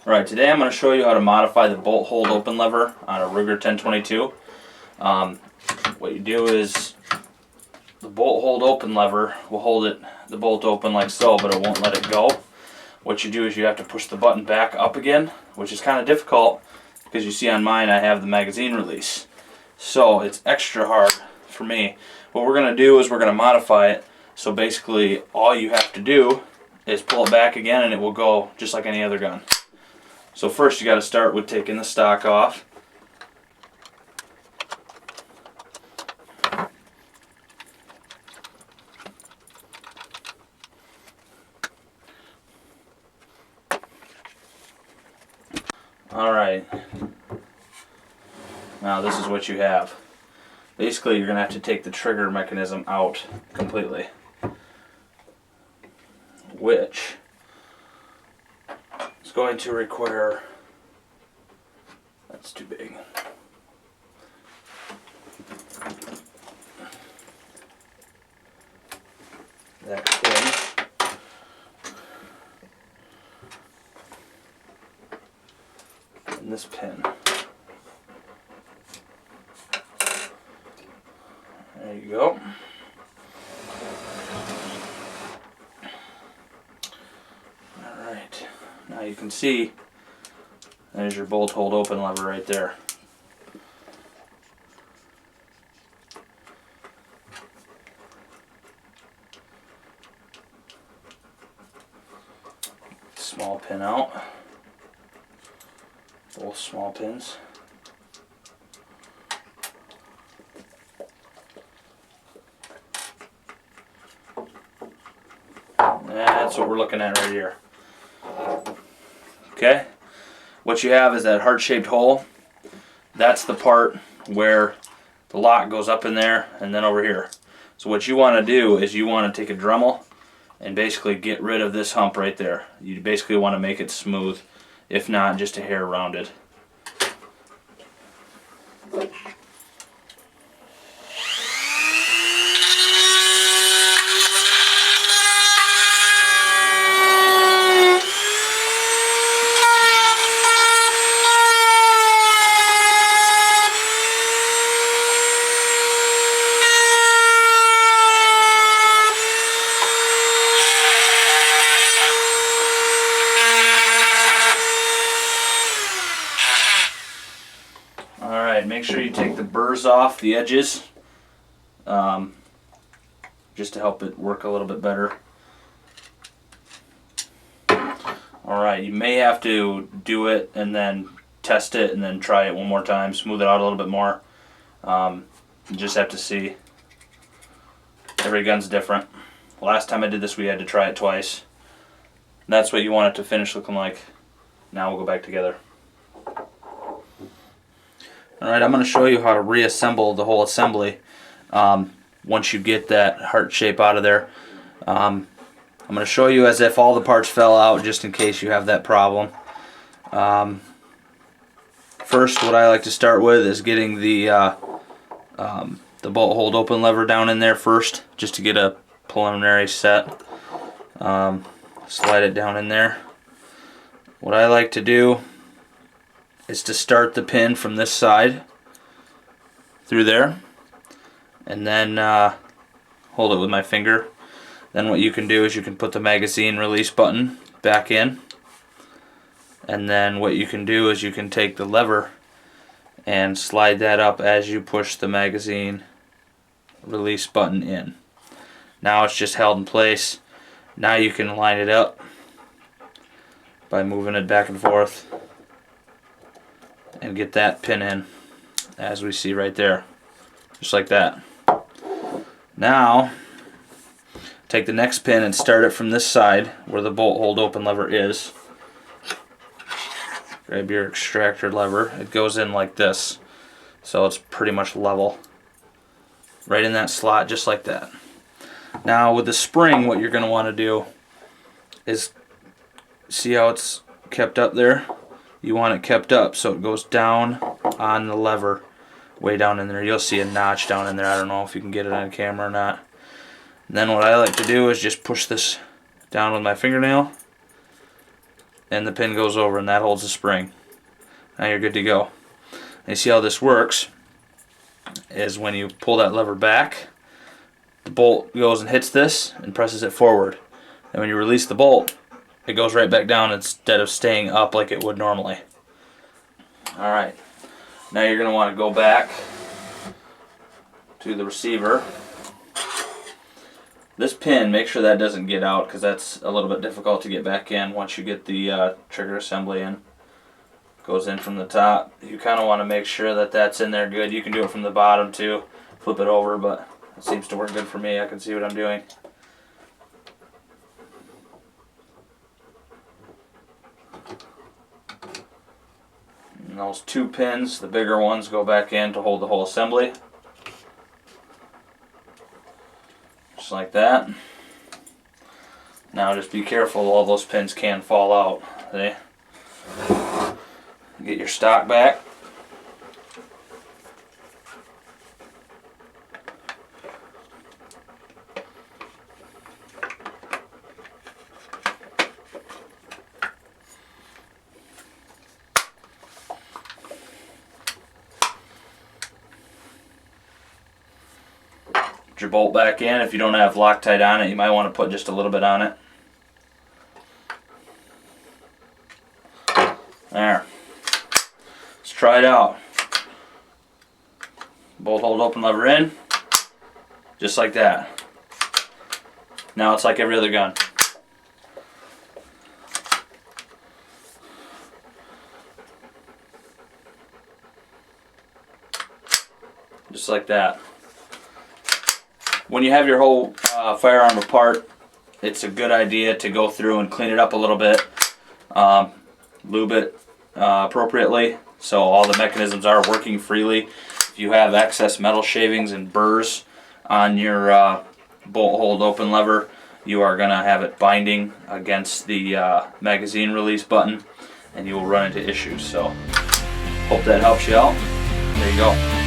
Alright, today I'm going to show you how to modify the bolt hold open lever on a Ruger 1022. What you do is the bolt hold open lever will hold the bolt open like so, but it won't let it go. What you do is you have to push the button back up again, which is kind of difficult because you see on mine I have the magazine release. So it's extra hard for me. What we're going to do is we're going to modify it. So basically all you have to do is pull it back again and it will go just like any other gun. So first you got to start with taking the stock off. Alright, now this is what you have. Basically you're going to have to take the trigger mechanism out completely, which is going to require, that's too big. That pin. And this pin. There you go. Alright, now you can see there's your bolt hold open lever right there. Small pin out. Both small pins. That's what we're looking at right here. Okay, what you have is that heart-shaped hole. That's the part where the lock goes up in there and then over here. So what you want to do is you want to take a Dremel and basically get rid of this hump right there. You basically want to make it smooth, if not just a hair rounded. Alright, make sure you take the burrs off the edges, just to help it work a little bit better. Alright, you may have to do it and then test it and then try it one more time, smooth it out a little bit more. You just have to see. Every gun's different. Last time I did this we had to try it twice. That's what you want it to finish looking like. Now we'll go back together. Alright, I'm going to show you how to reassemble the whole assembly once you get that heart shape out of there. I'm going to show you as if all the parts fell out just in case you have that problem. First, what I like to start with is getting the bolt hold open lever down in there first, just to get a preliminary set. Slide it down in there. What I like to do is to start the pin from this side through there and then hold it with my finger. Then what you can do is you can put the magazine release button back in, and then what you can do is you can take the lever and slide that up as you push the magazine release button in. Now it's just held in place. Now you can line it up by moving it back and forth and get that pin in, as we see right there, just like that. Now take the next pin and start it from this side where the bolt hold open lever is. Grab your extractor lever. It goes in like this, so it's pretty much level right in that slot, just like that. Now with the spring, what you're going to want to do is, see how it's kept up there? You want it kept up so it goes down on the lever, way down in there. You'll see a notch down in there. I don't know if you can get it on camera or not. And then what I like to do is just push this down with my fingernail and the pin goes over, and that holds the spring. Now you're good to go. And you see how this works is when you pull that lever back, the bolt goes and hits this and presses it forward. And when you release the bolt, it goes right back down instead of staying up like it would normally. Alright, now you're going to want to go back to the receiver. This pin, make sure that doesn't get out, because that's a little bit difficult to get back in once you get the trigger assembly in. Goes in from the top. You kind of want to make sure that that's in there good. You can do it from the bottom too. Flip it over, but it seems to work good for me. I can see what I'm doing. And those two pins, the bigger ones, go back in to hold the whole assembly. Just like that. Now just be careful, all those pins can fall out. See? Get your stock back. Put your bolt back in. If you don't have Loctite on it, you might want to put just a little bit on it. There. Let's try it out. Bolt hold open lever in. Just like that. Now it's like every other gun. Just like that. When you have your whole firearm apart, it's a good idea to go through and clean it up a little bit. Lube it appropriately so all the mechanisms are working freely. If you have excess metal shavings and burrs on your bolt hold open lever, you are going to have it binding against the magazine release button, and you will run into issues. So hope that helps you out. There you go.